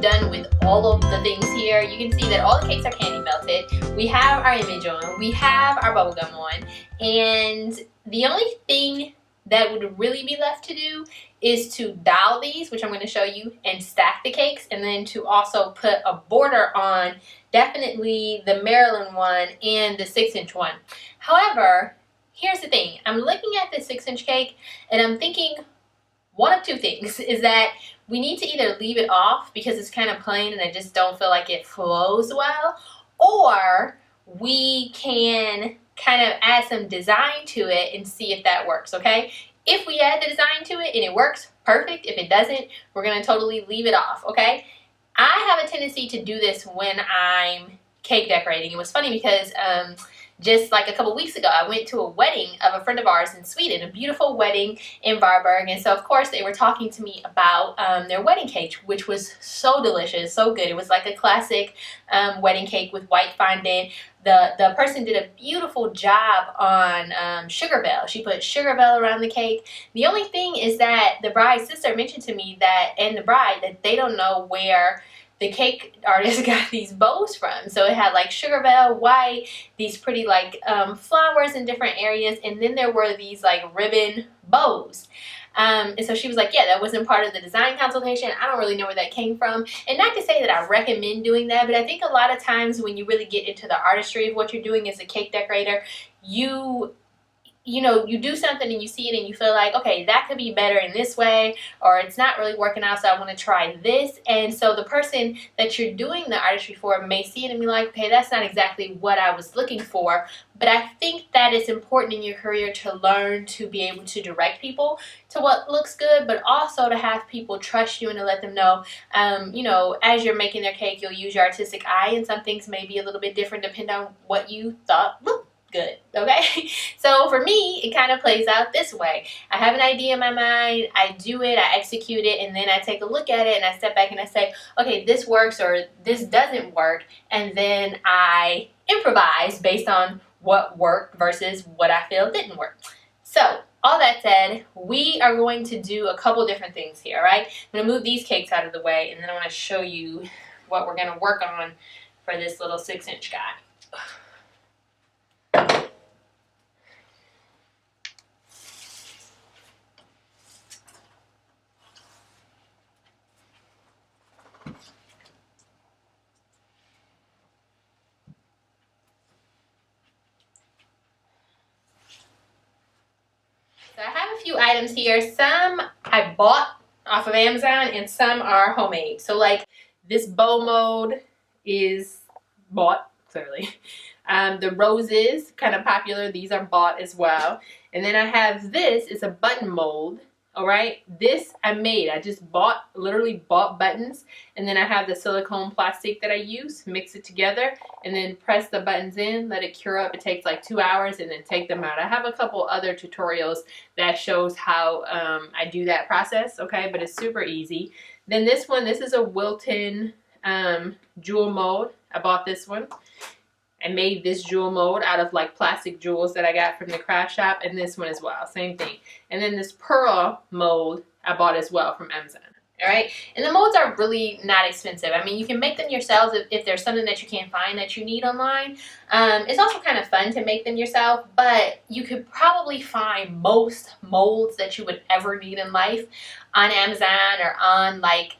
done with all of the things here. You can see that all the cakes are candy melted. We have our image on, we have our bubble gum on, and the only thing that would really be left to do is to dial these, which I'm going to show you, and stack the cakes, and then to also put a border on definitely the Maryland one and the 6-inch one. However, here's the thing. I'm looking at the 6-inch cake and I'm thinking one of two things is that we need to either leave it off because it's kind of plain and I just don't feel like it flows well, or we can kind of add some design to it and see if that works, okay? If we add the design to it and it works, perfect. If it doesn't, we're going to totally leave it off, okay? I have a tendency to do this when I'm cake decorating. It was funny because just like a couple weeks ago, I went to a wedding of a friend of ours in Sweden, a beautiful wedding in Varberg, and so of course they were talking to me about their wedding cake, which was so delicious, so good. It was like a classic wedding cake with white fondant. The person did a beautiful job on sugar bell. She put sugar bell around the cake. The only thing is that the bride's sister mentioned to me that, and the bride, that they don't know where the cake artist got these bows from. So it had like sugar bell, white, these pretty like flowers in different areas, and then there were these like ribbon bows. And so she was like, yeah, that wasn't part of the design consultation. I don't really know where that came from. And not to say that I recommend doing that, but I think a lot of times when you really get into the artistry of what you're doing as a cake decorator, you know, you do something and you see it and you feel like, okay, that could be better in this way, or it's not really working out, so I want to try this. And so the person that you're doing the artistry for may see it and be like, okay, that's not exactly what I was looking for. But I think that it's important in your career to learn to be able to direct people to what looks good, but also to have people trust you and to let them know, you know, as you're making their cake, you'll use your artistic eye, and some things may be a little bit different depending on what you thought looked good, okay? So for me, it kind of plays out this way. I have an idea in my mind, I do it, I execute it, and then I take a look at it and I step back and I say, okay, this works or this doesn't work, and then I improvise based on what worked versus what I feel didn't work. So all that said, we are going to do a couple different things here, right? I'm going to move these cakes out of the way, and then I want to show you what we're going to work on for this little 6-inch guy. So I have a few items here. Some I bought off of Amazon and some are homemade. So like this bow mold is bought, clearly. The roses, kind of popular, these are bought as well. And then I have this, it's a button mold. Alright, this I made. I just literally bought buttons, and then I have the silicone plastic that I use, mix it together, and then press the buttons in, let it cure up. It takes like 2 hours, and then take them out. I have a couple other tutorials that shows how I do that process, okay, but it's super easy. Then this one, this is a Wilton jewel mold. I bought this one. I made this jewel mold out of like plastic jewels that I got from the craft shop, and this one as well, same thing. And then this pearl mold I bought as well from Amazon. Alright, and the molds are really not expensive. I mean, you can make them yourselves if there's something that you can't find that you need online. It's also kind of fun to make them yourself, but you could probably find most molds that you would ever need in life on Amazon or on like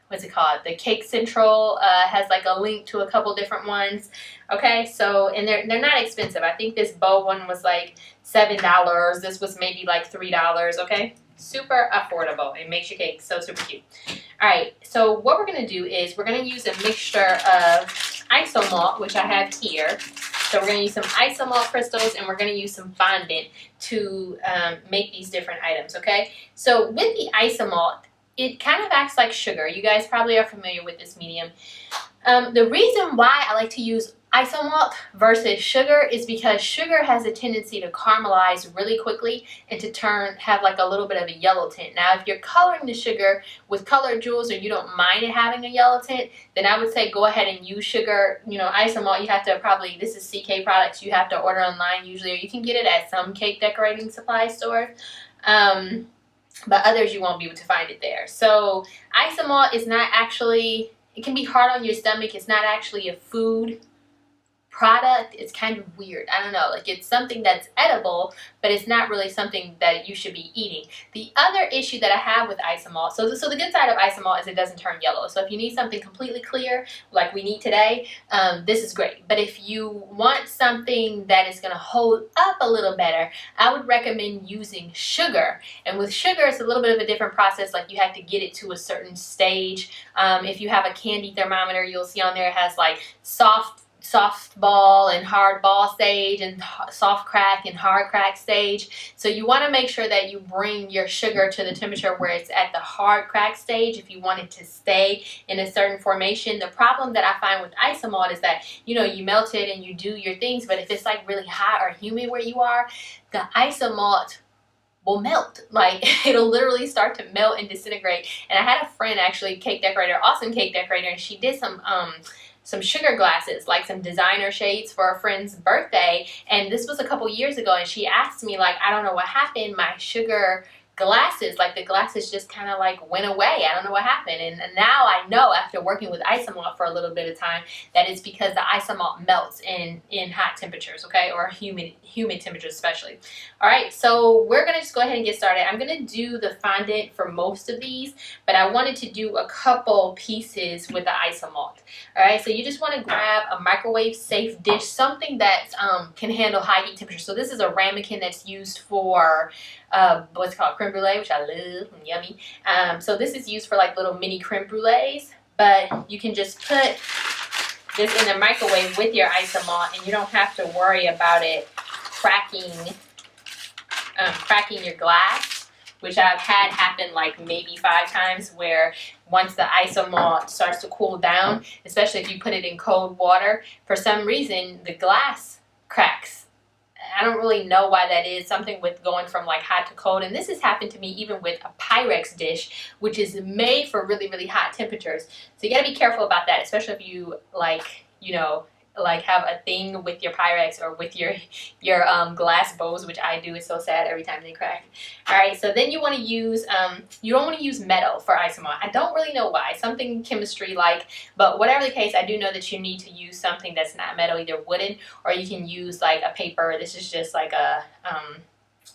what's it called? The Cake Central has like a link to a couple different ones. Okay, so, and they're not expensive. I think this bow one was like $7. This was maybe like $3, okay? Super affordable. It makes your cake so super cute. Alright, so what we're going to do is we're going to use a mixture of isomalt, which I have here. So we're going to use some isomalt crystals and we're going to use some fondant to make these different items, okay? So with the isomalt, it kind of acts like sugar. You guys probably are familiar with this medium. The reason why I like to use isomalt versus sugar is because sugar has a tendency to caramelize really quickly and to have like a little bit of a yellow tint. Now, if you're coloring the sugar with colored jewels or you don't mind it having a yellow tint, then I would say go ahead and use sugar. You know, isomalt, you have to probably, this is CK products, you have to order online usually, or you can get it at some cake decorating supply store. but others you won't be able to find it there. So isomalt is not actually, it can be hard on your stomach. It's not actually a food product. It's kind of weird. I don't know, like it's something that's edible, but it's not really something that you should be eating. The other issue that I have with isomalt, so the good side of isomalt is it doesn't turn yellow. So if you need something completely clear like we need today, this is great. But if you want something that is going to hold up a little better, I would recommend using sugar. And with sugar, it's a little bit of a different process. Like you have to get it to a certain stage. If you have a candy thermometer, you'll see on there it has like soft ball and hard ball stage, and soft crack and hard crack stage. So you want to make sure that you bring your sugar to the temperature where it's at the hard crack stage if you want it to stay in a certain formation. The problem that I find with isomalt is that, you know, you melt it and you do your things, but if it's like really hot or humid where you are, the isomalt will melt. Like it'll literally start to melt and disintegrate. And I had a friend, actually, cake decorator, awesome cake decorator, and she did some sugar glasses, like some designer shades for a friend's birthday. And this was a couple years ago, and she asked me, like, I don't know what happened, my sugar glasses, like the glasses just kind of like went away. I don't know what happened. And now I know, after working with isomalt for a little bit of time, that it's because the isomalt melts in hot temperatures, okay, or humid temperatures especially. All right, so we're gonna just go ahead and get started. I'm gonna do the fondant for most of these, but I wanted to do a couple pieces with the isomalt. All right, so you just want to grab a microwave safe dish, something that can handle high heat temperatures. So this is a ramekin that's used for what's called creme brulee, which I love, yummy. So this is used for like little mini creme brulees, but you can just put this in the microwave with your isomalt, and you don't have to worry about it cracking your glass, which I've had happen like maybe 5 times, where once the isomalt starts to cool down, especially if you put it in cold water, for some reason the glass cracks. I don't really know why that is, something with going from like hot to cold. And this has happened to me even with a Pyrex dish, which is made for really, really hot temperatures. So you gotta be careful about that, especially if you like, you know, like have a thing with your Pyrex or with your glass bowls, which I do. It's so sad every time they crack. All right, so then you want to use you don't want to use metal for isomalt. I don't really know why, something chemistry like, but whatever the case, I do know that you need to use something that's not metal, either wooden, or you can use like a paper. This is just like a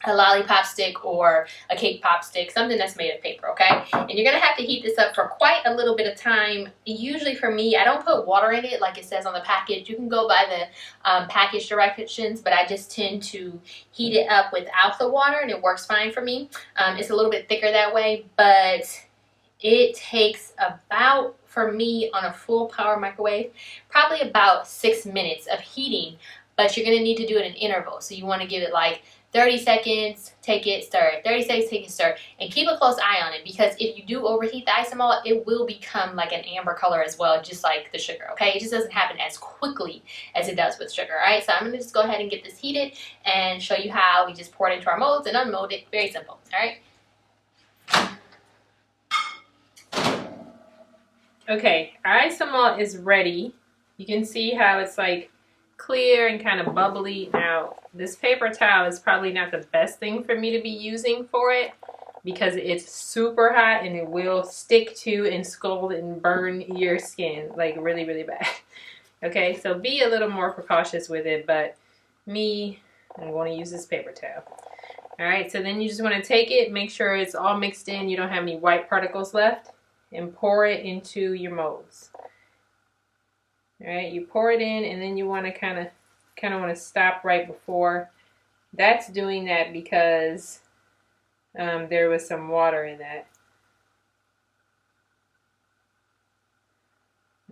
lollipop stick or a cake pop stick, something that's made of paper, okay? And you're gonna have to heat this up for quite a little bit of time. Usually for me, I don't put water in it like it says on the package. You can go by the package directions, but I just tend to heat it up without the water, and it works fine for me. It's a little bit thicker that way, but it takes about, for me, on a full power microwave, probably about 6 minutes of heating, but you're gonna need to do it in intervals. So you wanna give it like 30 seconds, take it, stir it. 30 seconds, take it, stir. And keep a close eye on it, because if you do overheat the isomalt, it will become like an amber color as well, just like the sugar, okay? It just doesn't happen as quickly as it does with sugar, all right? So I'm gonna just go ahead and get this heated and show you how we just pour it into our molds and unmold it. Very simple, all right? Okay, our isomalt is ready. You can see how it's like clear and kind of bubbly. Now, this paper towel is probably not the best thing for me to be using for it, because it's super hot and it will stick to and scald and burn your skin like really, really bad. Okay, so be a little more precautious with it, but me, I'm going to use this paper towel. All right, so then you just want to take it, make sure it's all mixed in, you don't have any white particles left, and pour it into your molds. All right, you pour it in, and then you want to kind of want to stop right before. That's doing that because there was some water in that.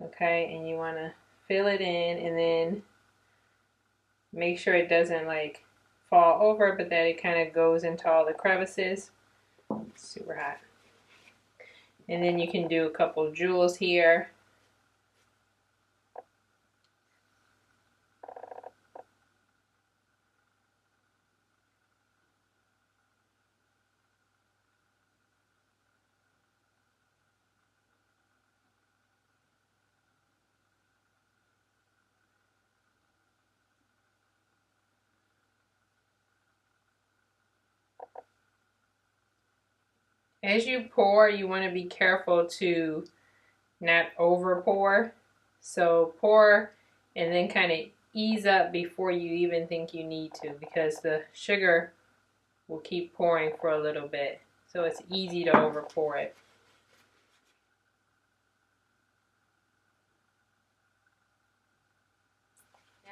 Okay, and you want to fill it in, and then make sure it doesn't like fall over, but that it kind of goes into all the crevices. It's super hot. And then you can do a couple jewels here. As you pour, you want to be careful to not over pour. So pour and then kind of ease up before you even think you need to, because the sugar will keep pouring for a little bit. So it's easy to over pour it.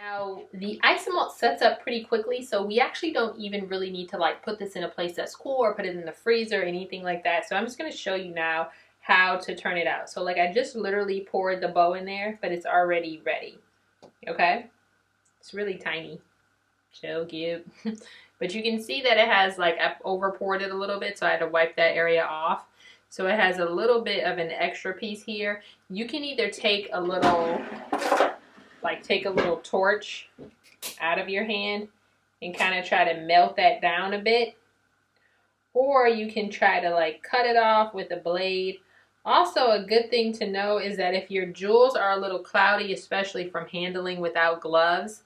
Now, the isomalt sets up pretty quickly, so we actually don't even really need to like put this in a place that's cool or put it in the freezer or anything like that. So I'm just going to show you now how to turn it out. So like I just literally poured the bow in there, but it's already ready. Okay? It's really tiny. So cute. But you can see that it has like, I've over poured it a little bit, so I had to wipe that area off. So it has a little bit of an extra piece here. You can either take a little torch out of your hand and kind of try to melt that down a bit. Or you can try to like cut it off with a blade. Also, a good thing to know is that if your jewels are a little cloudy, especially from handling without gloves,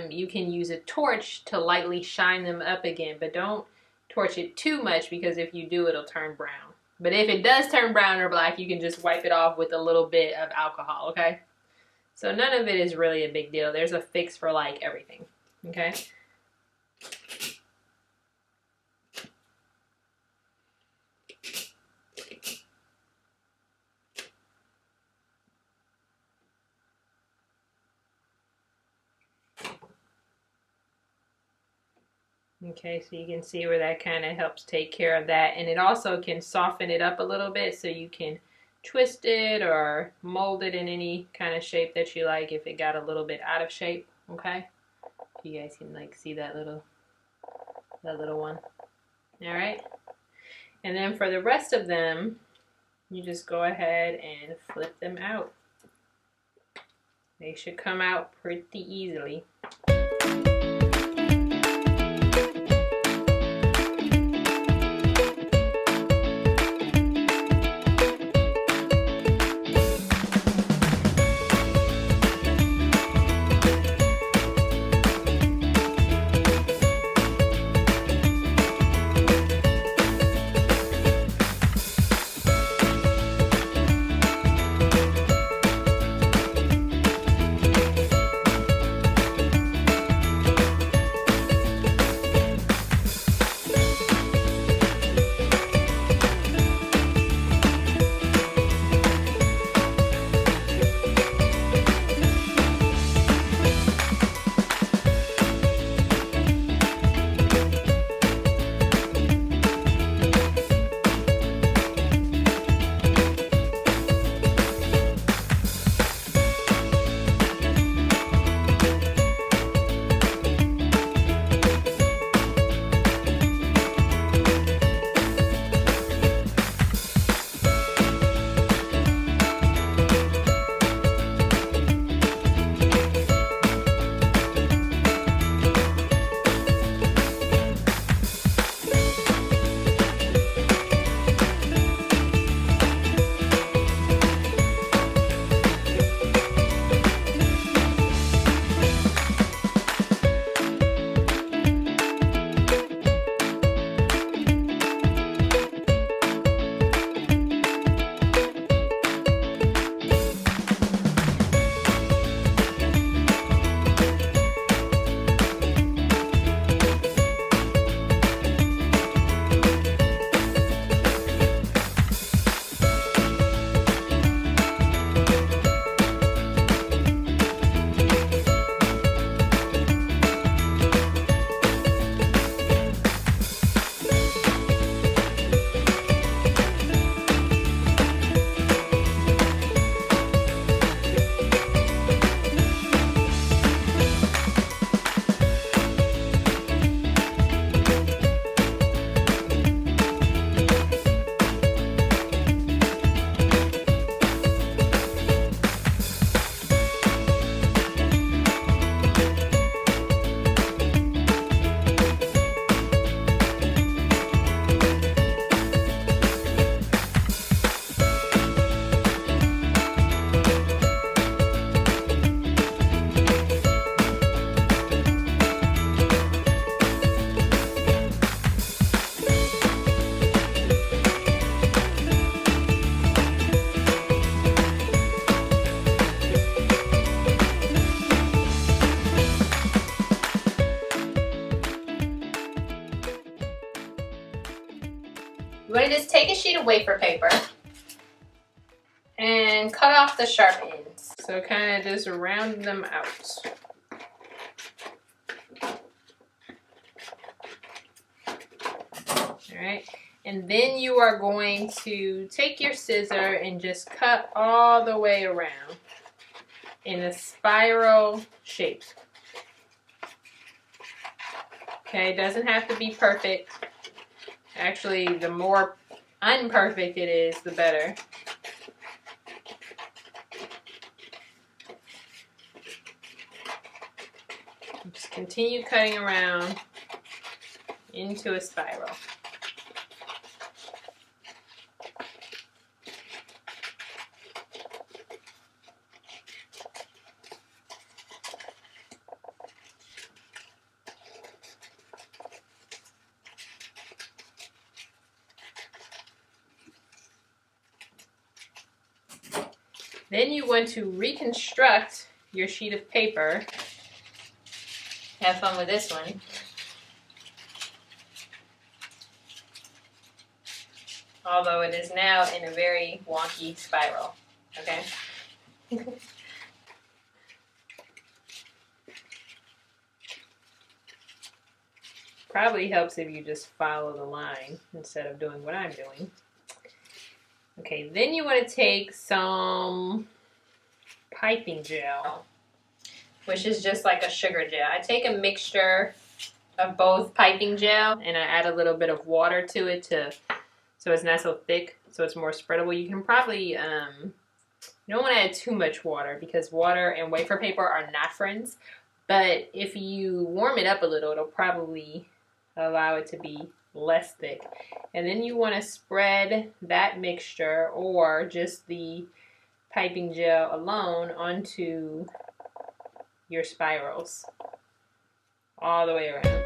you can use a torch to lightly shine them up again. But don't torch it too much, because if you do, it'll turn brown. But if it does turn brown or black, you can just wipe it off with a little bit of alcohol, okay? So none of it is really a big deal. There's a fix for like everything, okay? Okay, so you can see where that kind of helps take care of that. And it also can soften it up a little bit, so you can twist it or mold it in any kind of shape that you like if it got a little bit out of shape, okay? You guys can like see that little one. All right. And then for the rest of them, you just go ahead and flip them out. They should come out pretty easily. You want to just take a sheet of wafer paper and cut off the sharp ends. So kind of just round them out. Alright, and then you are going to take your scissor and just cut all the way around in a spiral shape. Okay, it doesn't have to be perfect. Actually, the more unperfect it is, the better. Just continue cutting around into a spiral. Then you want to reconstruct your sheet of paper. Have fun with this one. Although it is now in a very wonky spiral. Okay? Probably helps if you just follow the line instead of doing what I'm doing. Okay, then you want to take some piping gel, which is just like a sugar gel. I take a mixture of both piping gel and I add a little bit of water to it so it's not so thick, so it's more spreadable. You can probably, you don't want to add too much water because water and wafer paper are not friends. But if you warm it up a little, it'll probably allow it to be less thick. And then you want to spread that mixture or just the piping gel alone onto your spirals all the way around.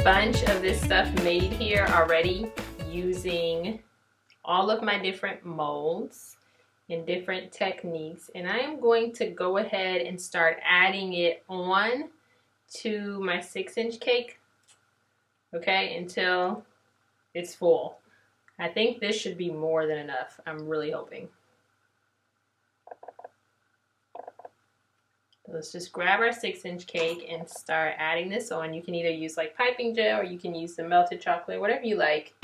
Bunch of this stuff made here already using all of my different molds and different techniques, and I am going to go ahead and start adding it on to my 6-inch cake, okay, until it's full. I think this should be more than enough. I'm really hoping. Let's just grab our 6-inch cake and start adding this on. You can either use like piping gel or you can use the melted chocolate, whatever you like.